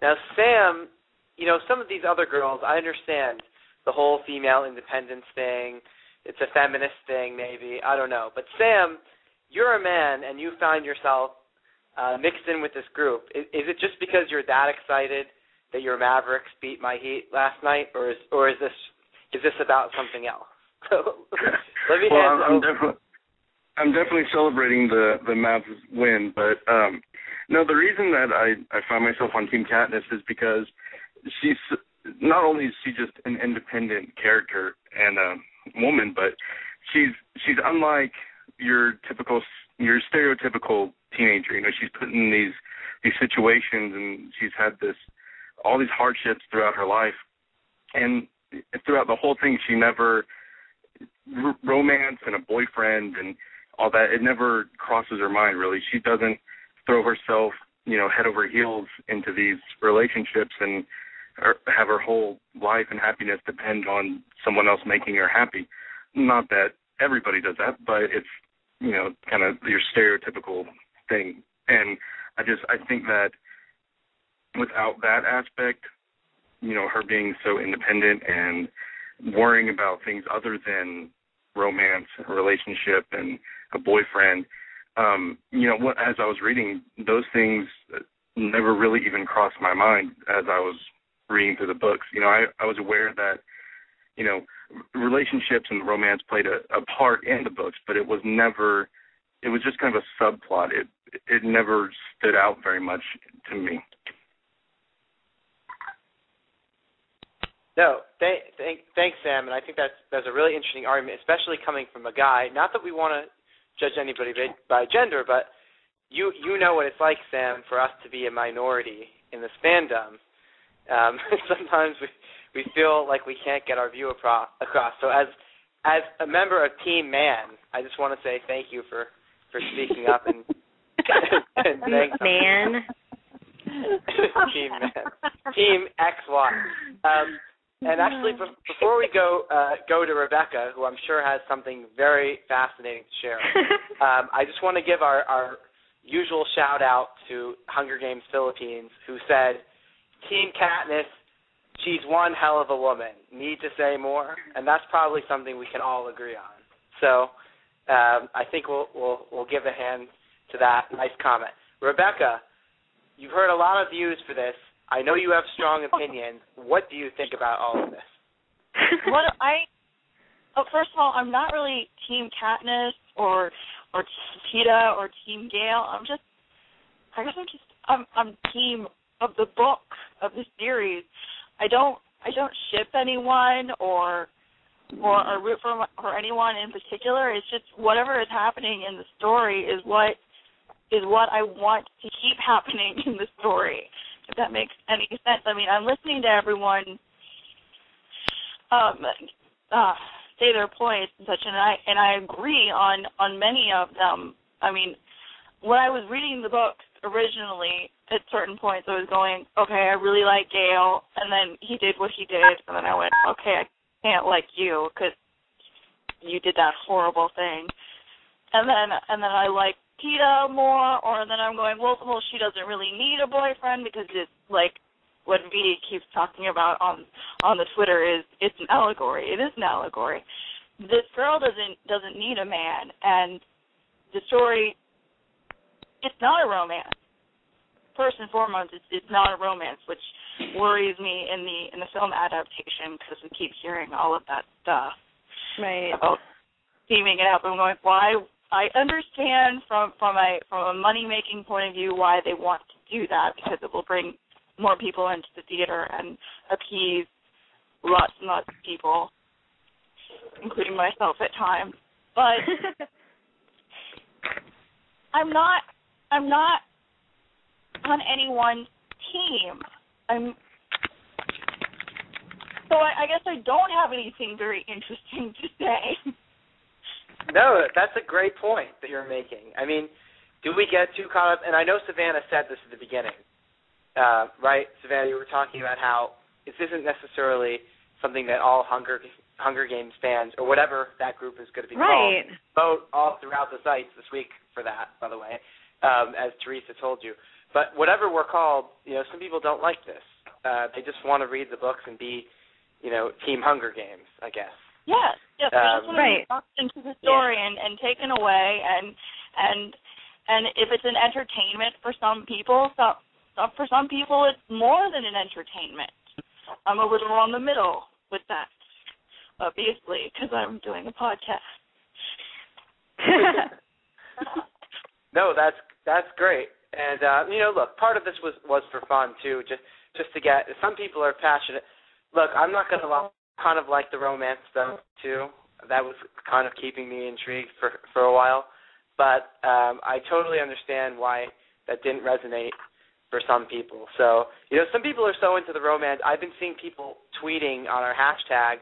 Now, Sam, some of these other girls, I understand the whole female independence thing. It's a feminist thing, maybe. I don't know. But Sam, you're a man, and you find yourself mixed in with this group. Is it just because you're that excited that your Mavericks beat my Heat last night, or is this about something else? Let me I'm definitely celebrating the Mavs win, but no, the reason that I find myself on Team Katniss is because she's not only is she just an independent character and a woman, but she's unlike your stereotypical teenager. She's put in these situations, and she's had all these hardships throughout her life, and throughout the whole thing, she never romance and a boyfriend and all that. It never crosses her mind, really. She doesn't throw herself, head over heels into these relationships and have her whole life and happiness depend on someone else making her happy. Not that everybody does that, but it's, kind of your stereotypical thing. And I think that without that aspect, her being so independent and worrying about things other than romance, a relationship, and a boyfriend, as I was reading, those things never really even crossed my mind as I was reading through the books. I was aware that, relationships and romance played a part in the books, but it was just kind of a subplot. It never stood out very much to me. No, thanks, Sam, and I think that's a really interesting argument, especially coming from a guy. Not that we want to judge anybody by gender, but you know what it's like, Sam, for us to be a minority in this fandom. Sometimes we feel like we can't get our view across. So as a member of Team Man, I just want to say thank you for speaking up and thanks. Man. Team Man. Team XY. And actually, before we go to Rebekah, who I'm sure has something very fascinating to share, I just want to give our usual shout-out to Hunger Games Philippines, who said, Team Katniss, she's one hell of a woman. Need to say more? And that's probably something we can all agree on. So I think we'll give a hand to that nice comment. Rebekah, you've heard a lot of views for this. I know you have strong opinions. What do you think about all of this? First of all, I'm not really Team Katniss or Peeta or Team Gale. I'm Team of the book, of the series. I don't ship anyone or root for anyone in particular. It's just whatever is happening in the story is what I want to keep happening in the story. If that makes any sense. I mean, I'm listening to everyone say their points and such, and I agree on many of them. I mean, when I was reading the books originally, at certain points I was going, okay, I really like Gale, and then he did what he did, and then I went, okay, I can't like you because you did that horrible thing. And then I like Peeta more, or then I'm going, well, she doesn't really need a boyfriend because it's like what V keeps talking about on the Twitter is it's an allegory. It is an allegory. This girl doesn't need a man, and the story, it's not a romance. First and foremost, it's not a romance, which worries me in the film adaptation because we keep hearing all of that stuff. Right. About teaming it up. I'm going, why? I understand from a money-making point of view why they want to do that, because it will bring more people into the theater and appease lots and lots of people, including myself at times. But I'm not on anyone's team. So I guess I don't have anything very interesting to say. No, that's a great point that you're making. I mean, do we get too caught up? And I know Savannah said this at the beginning, right? Savannah, you were talking about how this isn't necessarily something that all Hunger Games fans, or whatever that group is going to be right. called, vote all throughout the sites this week for that, by the way, as Theresa told you. But whatever we're called, some people don't like this. They just want to read the books and be, Team Hunger Games, I guess. Yeah. They just want to be sucked into the story and taken away, and if it's an entertainment for some people, for some people it's more than an entertainment. I'm a little on the middle with that, obviously, because I'm doing a podcast. No, that's great. And look, part of this was for fun too, just to get. Some people are passionate. Look, I'm not going to kind of like the romance stuff too. That was kind of keeping me intrigued for a while. But I totally understand why that didn't resonate for some people. So, some people are so into the romance. I've been seeing people tweeting on our hashtag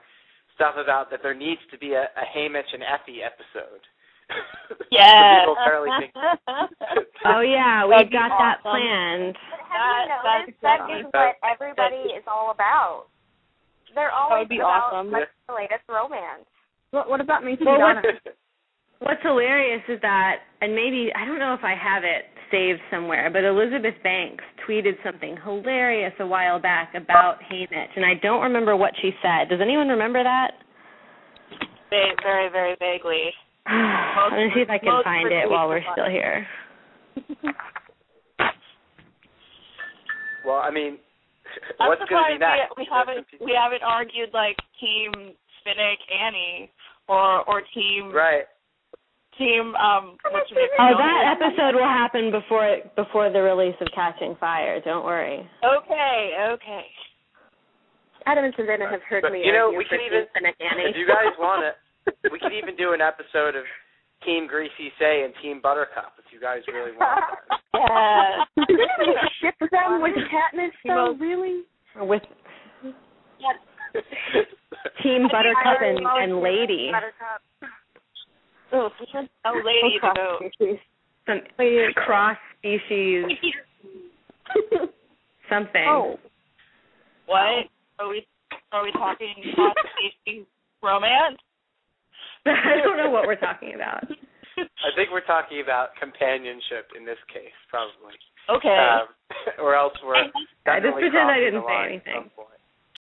stuff about that there needs to be a Hamish and Effie episode. Yeah. People apparently think. Oh, yeah, we've got that planned. Have you noticed that is what everybody is all about? They're always about the latest romance. What about me? What's hilarious is that, and maybe, I don't know if I have it saved somewhere, but Elizabeth Banks tweeted something hilarious a while back about Hamish, and I don't remember what she said. Does anyone remember that? Very, very vaguely. I'm going to see if I can find it while we're still here. Well, I mean, I'm what's going to be next? We haven't argued like Team Finnick Annie or Team Team that episode will happen before the release of Catching Fire. Don't worry. Okay. Adam and Savannah have heard me. We can even, if you guys want it, we could even do an episode of Team Greasy Say and Team Buttercup if you guys really want that. Yeah. Ship them with Katniss, though, really? Or with Team Buttercup and Lady. Oh, Lady to go. Some cross-species something. Oh. What? Are we talking cross-species romance? I don't know what we're talking about. I think we're talking about companionship in this case, probably. Okay. Or else we're I just pretend I didn't say anything.